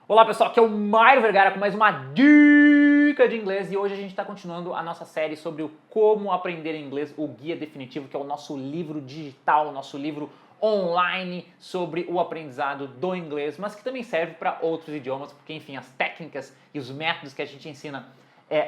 Olá pessoal, aqui é o Mairo Vergara com mais uma dica de inglês e hoje a gente está continuando a nossa série sobre o como aprender inglês, o Guia Definitivo, que é o nosso livro digital, o nosso livro online sobre o aprendizado do inglês, mas que também serve para outros idiomas, porque enfim, as técnicas e os métodos que a gente ensina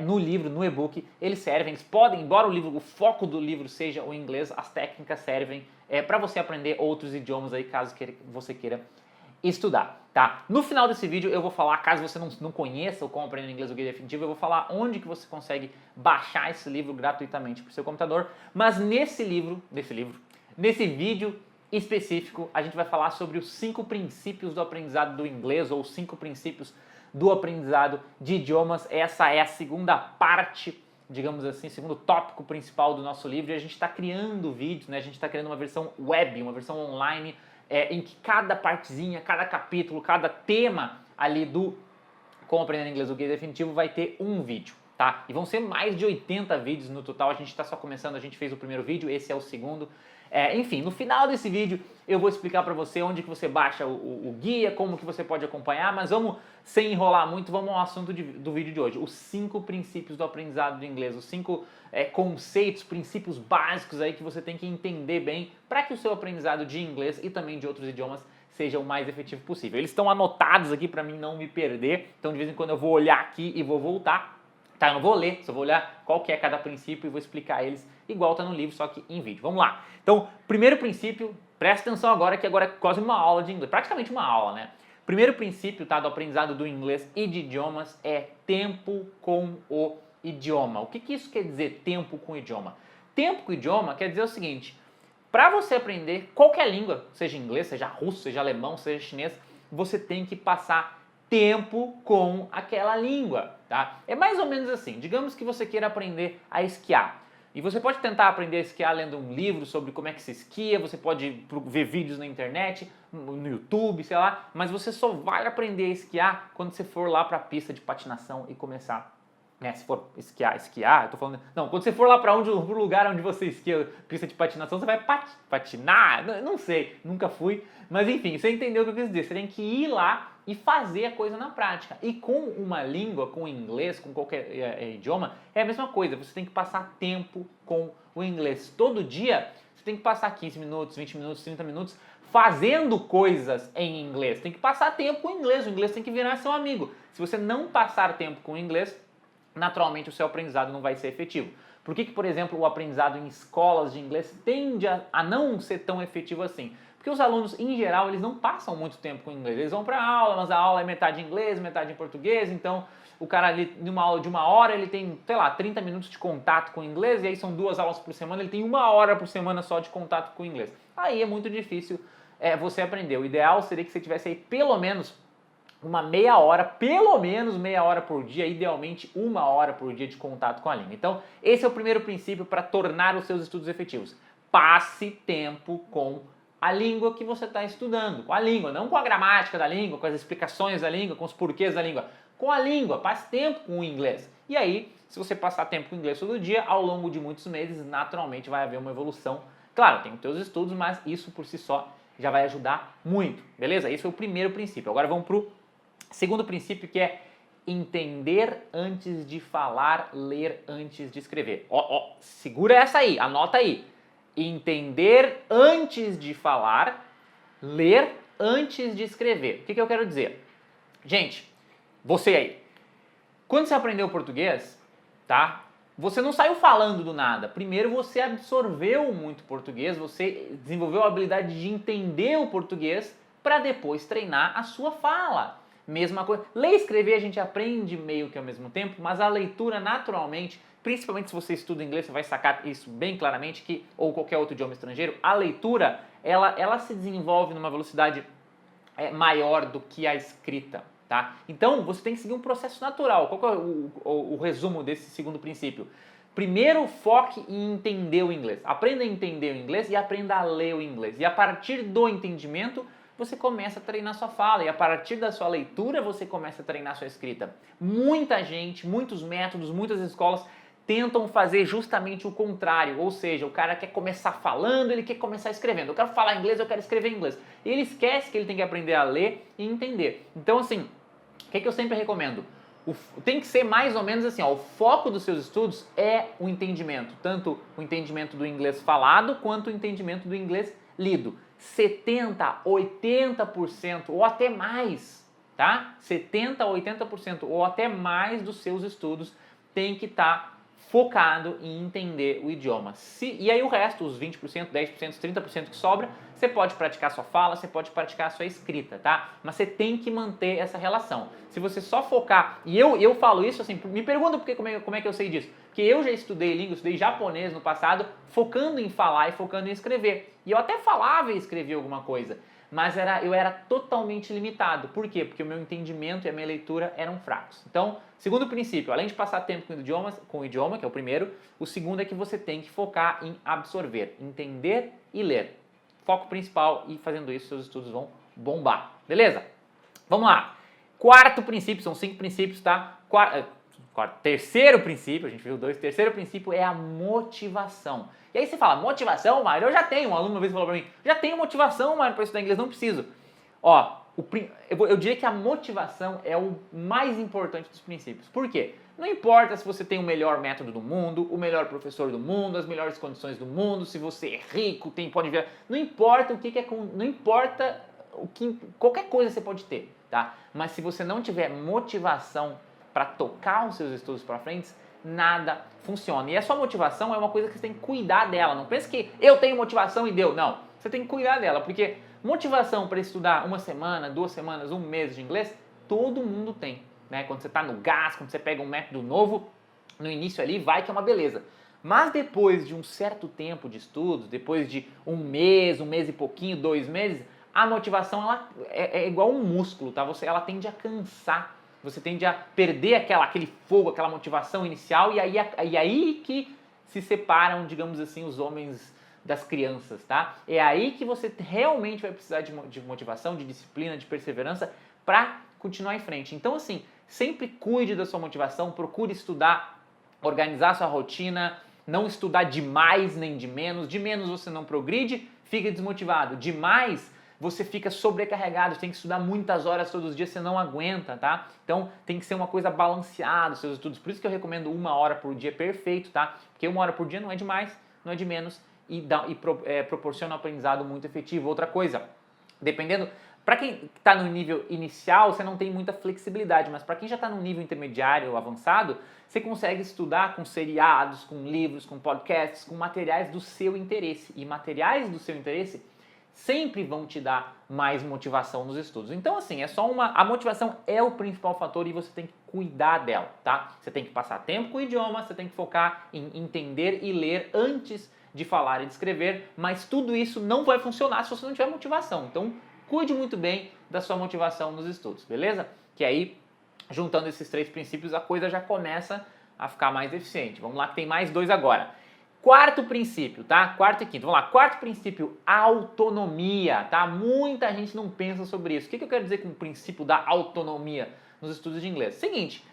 no livro, no e-book, eles servem, eles podem, embora o foco do livro seja o inglês, as técnicas servem para você aprender outros idiomas aí, caso você queira estudar, tá? No final desse vídeo eu vou falar, caso você não conheça o Como Aprender Inglês, o Guia Definitivo, eu vou falar onde que você consegue baixar esse livro gratuitamente para o seu computador, mas nesse vídeo específico, a gente vai falar sobre os 5 princípios do aprendizado do inglês, ou os 5 princípios do aprendizado de idiomas. Essa é a segunda parte, digamos assim, segundo tópico principal do nosso livro, e a gente está criando vídeos, né? A gente está criando uma versão web, uma versão online, em que cada partezinha, cada capítulo, cada tema ali do Como Aprender Inglês, o Guia Definitivo, vai ter um vídeo, tá? E vão ser mais de 80 vídeos no total, a gente está só começando, a gente fez o primeiro vídeo, esse é o segundo. Enfim, no final desse vídeo eu vou explicar para você onde que você baixa o guia, como que você pode acompanhar, mas vamos, sem enrolar muito, vamos ao assunto do vídeo de hoje. Os 5 princípios do aprendizado do inglês, os 5 conceitos, princípios básicos aí que você tem que entender bem para que o seu aprendizado de inglês e também de outros idiomas seja o mais efetivo possível. Eles estão anotados aqui para mim não me perder, então de vez em quando eu vou olhar aqui e vou voltar. Tá, eu não vou ler, só vou olhar qual que é cada princípio e vou explicar eles igual tá no livro, só que em vídeo. Vamos lá. Então, primeiro princípio, presta atenção agora, que agora é quase uma aula de inglês, praticamente uma aula, né? Primeiro princípio, tá, do aprendizado do inglês e de idiomas é tempo com o idioma. O que que isso quer dizer, tempo com o idioma? Tempo com o idioma quer dizer o seguinte: para você aprender qualquer língua, seja inglês, seja russo, seja alemão, seja chinês, você tem que passar tempo com aquela língua, tá? É mais ou menos assim, digamos que você queira aprender a esquiar. E você pode tentar aprender a esquiar lendo um livro sobre como é que se esquia, você pode ver vídeos na internet, no YouTube, sei lá, mas você só vai aprender a esquiar quando você for lá para a pista de patinação e começar, né, se for esquiar, eu tô falando, não, quando você for lá para pro lugar onde você esquia, pista de patinação, você vai patinar, não sei, nunca fui, mas enfim, você entendeu o que eu quis dizer, você tem que ir lá e fazer a coisa na prática. E com uma língua, com inglês, com qualquer idioma, é a mesma coisa, você tem que passar tempo com o inglês. Todo dia, você tem que passar 15 minutos, 20 minutos, 30 minutos fazendo coisas em inglês. Tem que passar tempo com o inglês tem que virar seu amigo. Se você não passar tempo com o inglês, naturalmente o seu aprendizado não vai ser efetivo. Por que, por exemplo, o aprendizado em escolas de inglês tende a não ser tão efetivo assim? Porque os alunos, em geral, eles não passam muito tempo com inglês. Eles vão para a aula, mas a aula é metade em inglês, metade em português, então o cara ali, numa aula de 1 hora, ele tem, sei lá, 30 minutos de contato com o inglês, e aí são 2 aulas por semana, ele tem 1 hora por semana só de contato com o inglês. Aí é muito difícil você aprender. O ideal seria que você tivesse aí pelo menos uma meia hora, pelo menos meia hora por dia, idealmente 1 hora por dia de contato com a língua. Então, esse é o primeiro princípio para tornar os seus estudos efetivos. Passe tempo com a língua que você está estudando. Com a língua, não com a gramática da língua, com as explicações da língua, com os porquês da língua. Com a língua, passe tempo com o inglês. E aí, se você passar tempo com o inglês todo dia, ao longo de muitos meses, naturalmente vai haver uma evolução. Claro, tem os teus estudos, mas isso por si só já vai ajudar muito, beleza? Esse foi o primeiro princípio. Agora vamos para o segundo princípio, que é entender antes de falar, ler antes de escrever. Segura essa aí, anota aí. Entender antes de falar, ler antes de escrever. O que eu quero dizer? Gente, você aí, quando você aprendeu português, tá? Você não saiu falando do nada. Primeiro você absorveu muito português, você desenvolveu a habilidade de entender o português para depois treinar a sua fala. Mesma coisa. Ler e escrever a gente aprende meio que ao mesmo tempo, mas a leitura naturalmente, principalmente se você estuda inglês, você vai sacar isso bem claramente, que, ou qualquer outro idioma estrangeiro, a leitura, ela se desenvolve numa velocidade maior do que a escrita, tá? Então, você tem que seguir um processo natural. Qual que é o resumo desse segundo princípio? Primeiro, foque em entender o inglês. Aprenda a entender o inglês e aprenda a ler o inglês. E a partir do entendimento, você começa a treinar sua fala, e a partir da sua leitura você começa a treinar sua escrita. Muita gente, muitos métodos, muitas escolas tentam fazer justamente o contrário, ou seja, o cara quer começar falando, ele quer começar escrevendo. Eu quero falar inglês, eu quero escrever inglês. Ele esquece que ele tem que aprender a ler e entender. Então, assim, O que eu sempre recomendo? Tem que ser mais ou menos assim, ó, o foco dos seus estudos é o entendimento, tanto o entendimento do inglês falado quanto o entendimento do inglês lido. 70, 80% ou até mais, tá? 70, 80% ou até mais dos seus estudos tem que estar focado em entender o idioma. E aí o resto, os 20%, 10%, 30% que sobra, você pode praticar sua fala, você pode praticar sua escrita, tá? Mas você tem que manter essa relação. Se você só focar, e eu falo isso assim, me pergunta como é que eu sei disso. Porque eu já estudei língua, estudei japonês no passado, focando em falar e focando em escrever. E eu até falava e escrevia alguma coisa, mas eu era totalmente limitado. Por quê? Porque o meu entendimento e a minha leitura eram fracos. Então, segundo princípio, além de passar tempo com o idioma, que é o primeiro, o segundo é que você tem que focar em absorver, entender e ler. Foco principal, e fazendo isso seus estudos vão bombar. Beleza? Vamos lá. Quarto princípio, são 5 princípios, tá? Terceiro princípio, a gente viu 2, terceiro princípio é a motivação. E aí você fala, motivação, Mário? Eu já tenho, um aluno uma vez falou pra mim, já tenho motivação, Mário, para estudar inglês, não preciso. Ó, eu diria que a motivação é o mais importante dos princípios. Por quê? Não importa se você tem o melhor método do mundo, o melhor professor do mundo, as melhores condições do mundo, se você é rico, pode ver, não importa não importa qualquer coisa você pode ter, tá? Mas se você não tiver motivação para tocar os seus estudos para frente, nada funciona. E a sua motivação é uma coisa que você tem que cuidar dela. Não pense que eu tenho motivação e deu. Não, você tem que cuidar dela, porque motivação para estudar uma semana, 2 semanas, um mês de inglês, todo mundo tem, né? Quando você está no gás, quando você pega um método novo, no início ali vai que é uma beleza. Mas depois de um certo tempo de estudos, depois de um mês e pouquinho, 2 meses, a motivação ela é igual um músculo, tá? Ela tende a cansar. Você tende a perder aquele fogo, aquela motivação inicial, e aí que se separam, digamos assim, os homens das crianças, tá? É aí que você realmente vai precisar de motivação, de disciplina, de perseverança para continuar em frente. Então, assim, sempre cuide da sua motivação, procure estudar, organizar sua rotina, não estudar de mais nem de menos você não progride, fica desmotivado, de mais você fica sobrecarregado, você tem que estudar muitas horas todos os dias, você não aguenta, tá? Então tem que ser uma coisa balanceada os seus estudos, por isso que eu recomendo 1 hora por dia perfeito, tá? Porque 1 hora por dia não é de mais, não é de menos e proporciona um aprendizado muito efetivo. Outra coisa, dependendo, para quem está no nível inicial, você não tem muita flexibilidade, mas para quem já está no nível intermediário ou avançado, você consegue estudar com seriados, com livros, com podcasts, com materiais do seu interesse. E materiais do seu interesse sempre vão te dar mais motivação nos estudos. Então, assim, a motivação é o principal fator e você tem que cuidar dela, tá? Você tem que passar tempo com o idioma, você tem que focar em entender e ler antes de falar e de escrever, mas tudo isso não vai funcionar se você não tiver motivação. Então, cuide muito bem da sua motivação nos estudos, beleza? Que aí, juntando esses 3 princípios, a coisa já começa a ficar mais eficiente. Vamos lá que tem mais 2 agora. Quarto princípio, tá? Quarto e quinto. Vamos lá. Quarto princípio, autonomia, tá? Muita gente não pensa sobre isso. O que eu quero dizer com o princípio da autonomia nos estudos de inglês? Seguinte,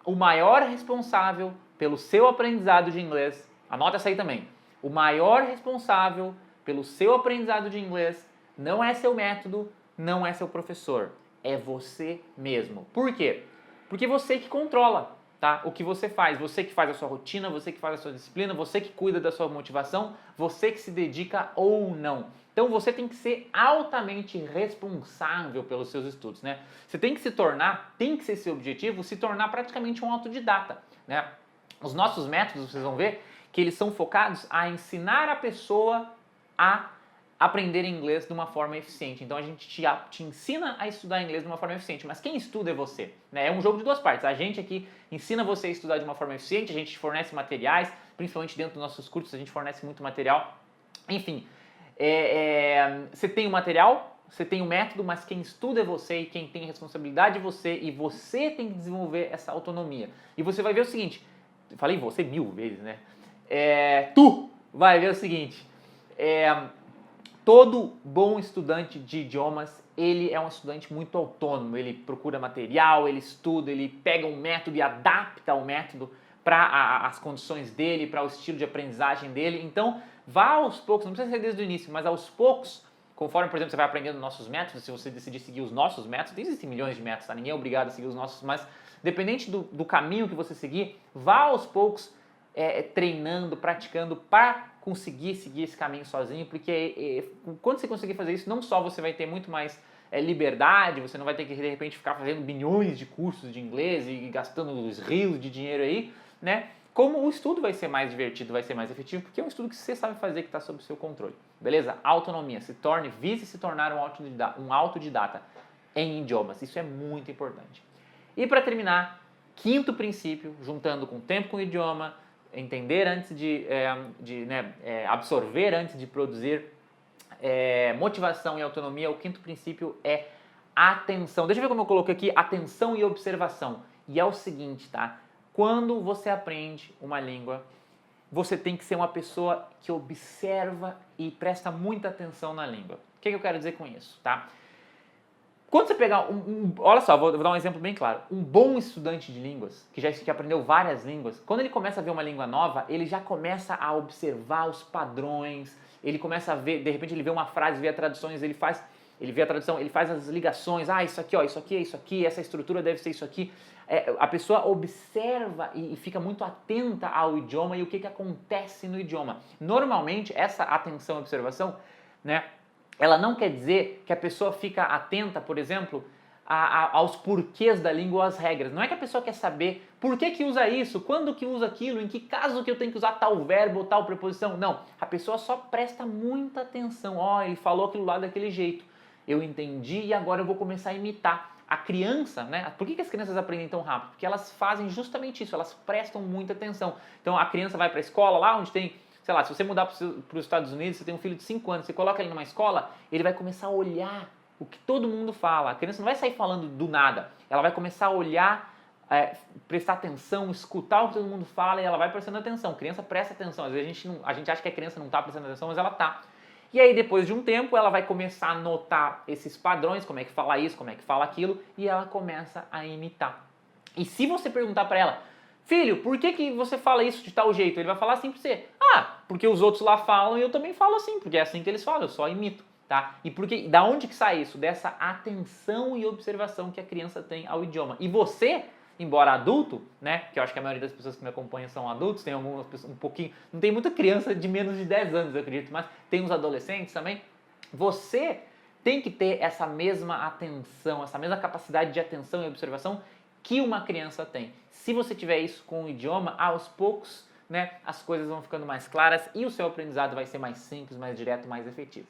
o maior responsável pelo seu aprendizado de inglês, anota essa aí também, o maior responsável pelo seu aprendizado de inglês não é seu método, não é seu professor, é você mesmo. Por quê? Porque você que controla. Tá? O que você que faz a sua rotina, você que faz a sua disciplina, você que cuida da sua motivação, você que se dedica ou não. Então você tem que ser altamente responsável pelos seus estudos, né? Você tem que tem que ser seu objetivo, se tornar praticamente um autodidata, né? Os nossos métodos, vocês vão ver que eles são focados a ensinar a pessoa a aprender inglês de uma forma eficiente. Então a gente te ensina a estudar inglês de uma forma eficiente, mas quem estuda é você, né? É um jogo de 2 partes. A gente aqui ensina você a estudar de uma forma eficiente, a gente te fornece materiais, principalmente dentro dos nossos cursos a gente fornece muito material. Enfim, você tem o material, você tem o método, mas quem estuda é você e quem tem responsabilidade é você e você tem que desenvolver essa autonomia. E você vai ver o seguinte, falei você 1000 vezes, né? Tu vai ver o seguinte, todo bom estudante de idiomas, ele é um estudante muito autônomo, ele procura material, ele estuda, ele pega um método e adapta o método para as condições dele, para o estilo de aprendizagem dele. Então, vá aos poucos, não precisa ser desde o início, mas aos poucos, Conforme, por exemplo, você vai aprendendo nossos métodos, se você decidir seguir os nossos métodos, existem milhões de métodos, tá? Ninguém é obrigado a seguir os nossos, mas dependente do caminho que você seguir, vá aos poucos treinando, praticando para conseguir seguir esse caminho sozinho, porque quando você conseguir fazer isso, não só você vai ter muito mais liberdade, você não vai ter que de repente ficar fazendo bilhões de cursos de inglês e gastando os rios de dinheiro aí, né? Como o estudo vai ser mais divertido, vai ser mais efetivo, porque é um estudo que você sabe fazer, que está sob o seu controle. Beleza? Autonomia. Vise se tornar um autodidata em idiomas. Isso é muito importante. E para terminar, quinto princípio, juntando com tempo com o idioma, entender antes absorver antes de produzir, motivação e autonomia. O quinto princípio é atenção. Deixa eu ver como eu coloquei aqui, atenção e observação. E é o seguinte, tá? Quando você aprende uma língua, você tem que ser uma pessoa que observa e presta muita atenção na língua. O que eu quero dizer com isso, tá? Quando você pegar olha só, vou dar um exemplo bem claro. Um bom estudante de línguas, que aprendeu várias línguas, quando ele começa a ver uma língua nova, ele já começa a observar os padrões, ele começa a ver, de repente ele vê uma frase, vê as traduções, ele vê a tradução, ele faz as ligações, isso aqui, ó, isso aqui é isso aqui, essa estrutura deve ser isso aqui. A pessoa observa e fica muito atenta ao idioma e o que acontece no idioma. Normalmente, essa atenção e observação, né, ela não quer dizer que a pessoa fica atenta, por exemplo, aos porquês da língua ou às regras. Não é que a pessoa quer saber por que usa isso, quando que usa aquilo, em que caso que eu tenho que usar tal verbo ou tal preposição. Não, a pessoa só presta muita atenção. Ele falou aquilo lá daquele jeito. Eu entendi e agora eu vou começar a imitar. A criança, né? Por que as crianças aprendem tão rápido? Porque elas fazem justamente isso, elas prestam muita atenção. Então a criança vai para a escola lá onde tem, sei lá, se você mudar para os Estados Unidos, você tem um filho de 5 anos, você coloca ele numa escola, ele vai começar a olhar o que todo mundo fala. A criança não vai sair falando do nada, ela vai começar a olhar, prestar atenção, escutar o que todo mundo fala e ela vai prestando atenção. A criança presta atenção, às vezes a gente acha que a criança não está prestando atenção, mas ela está. E aí, depois de um tempo, ela vai começar a notar esses padrões, como é que fala isso, como é que fala aquilo, e ela começa a imitar. E se você perguntar para ela, filho, por que você fala isso de tal jeito? Ele vai falar assim para você, porque os outros lá falam e eu também falo assim, porque é assim que eles falam, eu só imito, tá? E da onde que sai isso? Dessa atenção e observação que a criança tem ao idioma. E você, embora adulto, né, que eu acho que a maioria das pessoas que me acompanham são adultos, tem algumas pessoas um pouquinho, não tem muita criança de menos de 10 anos, eu acredito, mas tem uns adolescentes também, você tem que ter essa mesma atenção, essa mesma capacidade de atenção e observação que uma criança tem. Se você tiver isso com o idioma, aos poucos, né, as coisas vão ficando mais claras e o seu aprendizado vai ser mais simples, mais direto, mais efetivo.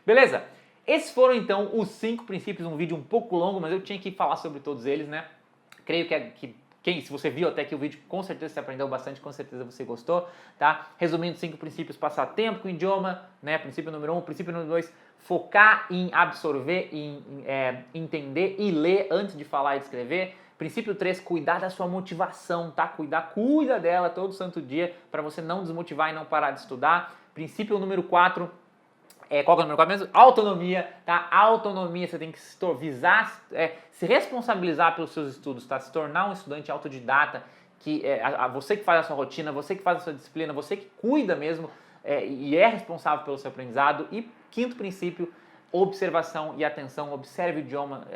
Beleza? Esses foram então os 5 princípios, um vídeo um pouco longo, mas eu tinha que falar sobre todos eles, né? Creio se você viu até aqui o vídeo, com certeza você aprendeu bastante, com certeza você gostou, tá? Resumindo, 5 princípios: passar tempo com o idioma, né? Princípio número 1, princípio número 2, focar em absorver, em entender e ler antes de falar e de escrever. Princípio 3, cuidar da sua motivação, tá? Cuida dela todo santo dia para você não desmotivar e não parar de estudar. Princípio número 4, qual que é o número 4 mesmo? Autonomia, tá? Autonomia, você tem que se responsabilizar pelos seus estudos, tá? Se tornar um estudante autodidata, você que faz a sua rotina, você que faz a sua disciplina, você que cuida mesmo e é responsável pelo seu aprendizado. E quinto princípio, observação e atenção. Observe o idioma,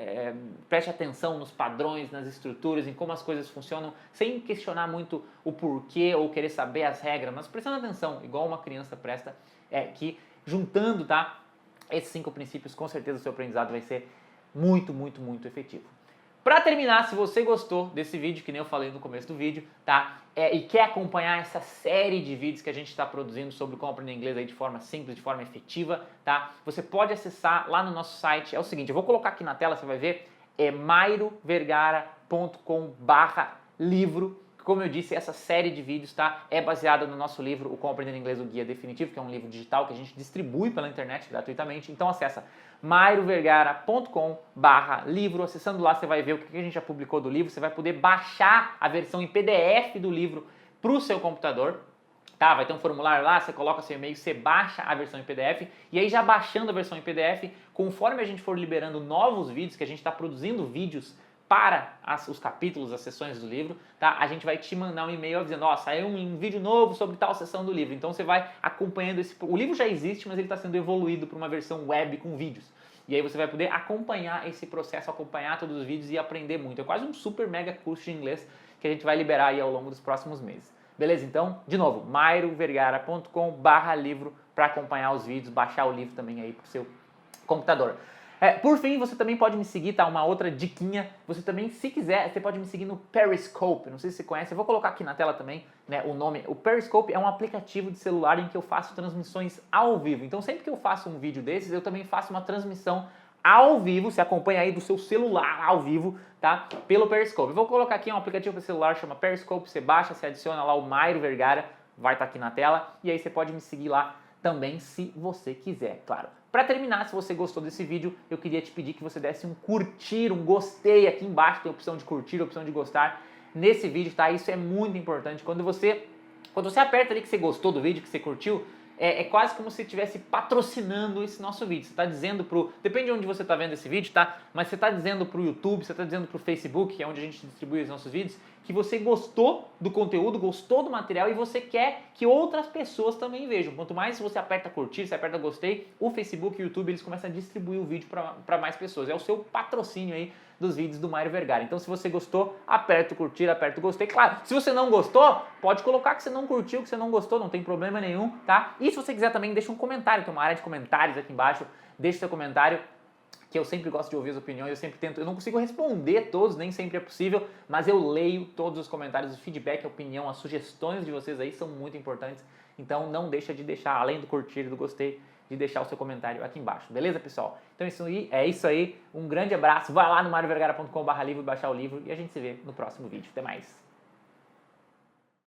preste atenção nos padrões, nas estruturas, em como as coisas funcionam, sem questionar muito o porquê ou querer saber as regras, mas prestando atenção, igual uma criança presta, juntando, tá, esses 5 princípios, com certeza o seu aprendizado vai ser muito, muito, muito efetivo. Para terminar, se você gostou desse vídeo, que nem eu falei no começo do vídeo, tá, e quer acompanhar essa série de vídeos que a gente está produzindo sobre como aprender inglês aí de forma simples, de forma efetiva, tá, você pode acessar lá no nosso site. É o seguinte, eu vou colocar aqui na tela, você vai ver, mairovergara.com/livro. Como eu disse, essa série de vídeos, tá, é baseada no nosso livro, o Como Aprender Inglês, o Guia Definitivo, que é um livro digital que a gente distribui pela internet gratuitamente. Então acessa mairovergara.com/livro. Acessando lá, você vai ver o que a gente já publicou do livro. Você vai poder baixar a versão em PDF do livro para o seu computador. Tá, vai ter um formulário lá, você coloca seu e-mail, você baixa a versão em PDF. E aí, já baixando a versão em PDF, conforme a gente for liberando novos vídeos, que a gente está produzindo vídeos para os capítulos, as sessões do livro, tá? A gente vai te mandar um e-mail avisando, ó, saiu um vídeo novo sobre tal sessão do livro. Então você vai acompanhando o livro já existe, mas ele está sendo evoluído para uma versão web com vídeos. E aí você vai poder acompanhar esse processo, acompanhar todos os vídeos e aprender muito. É quase um super mega curso de inglês que a gente vai liberar aí ao longo dos próximos meses. Beleza? Então, de novo, mairovergara.com/livro para acompanhar os vídeos, baixar o livro também aí pro seu computador. Por fim, você também pode me seguir, tá? Uma outra diquinha. Você também, se quiser, você pode me seguir no Periscope. Não sei se você conhece, eu vou colocar aqui na tela também, né, o nome. O Periscope é um aplicativo de celular em que eu faço transmissões ao vivo. Então, sempre que eu faço um vídeo desses, eu também faço uma transmissão ao vivo. Você acompanha aí do seu celular ao vivo, tá? Pelo Periscope. Eu vou colocar aqui um aplicativo para celular, chama Periscope. Você baixa, você adiciona lá o Mairo Vergara, vai estar aqui na tela. E aí você pode me seguir lá também, se você quiser, claro. Para terminar, se você gostou desse vídeo, eu queria te pedir que você desse um curtir, um gostei aqui embaixo, tem a opção de curtir, a opção de gostar nesse vídeo, tá? Isso é muito importante. Quando você aperta ali que você gostou do vídeo, que você curtiu, é quase como se estivesse patrocinando esse nosso vídeo. Você está dizendo depende de onde você está vendo esse vídeo, tá? Mas você está dizendo pro YouTube, você está dizendo pro Facebook, que é onde a gente distribui os nossos vídeos, que você gostou do conteúdo, gostou do material e você quer que outras pessoas também vejam. Quanto mais você aperta curtir, você aperta gostei, o Facebook e o YouTube eles começam a distribuir o vídeo para mais pessoas. É o seu patrocínio aí dos vídeos do Mairo Vergara. Então, se você gostou, aperta o curtir, aperta o gostei. Claro, se você não gostou, pode colocar que você não curtiu, que você não gostou, não tem problema nenhum, tá? E se você quiser também, deixa um comentário, tem uma área de comentários aqui embaixo, deixa seu comentário, que eu sempre gosto de ouvir as opiniões, eu sempre tento, eu não consigo responder todos, nem sempre é possível, mas eu leio todos os comentários, o feedback, a opinião, as sugestões de vocês aí são muito importantes, então não deixa de deixar, além do curtir e do gostei, de deixar o seu comentário aqui embaixo, beleza, pessoal? Então é isso aí, um grande abraço, vai lá no mariovergara.com/livro e baixar o livro e a gente se vê no próximo vídeo, até mais!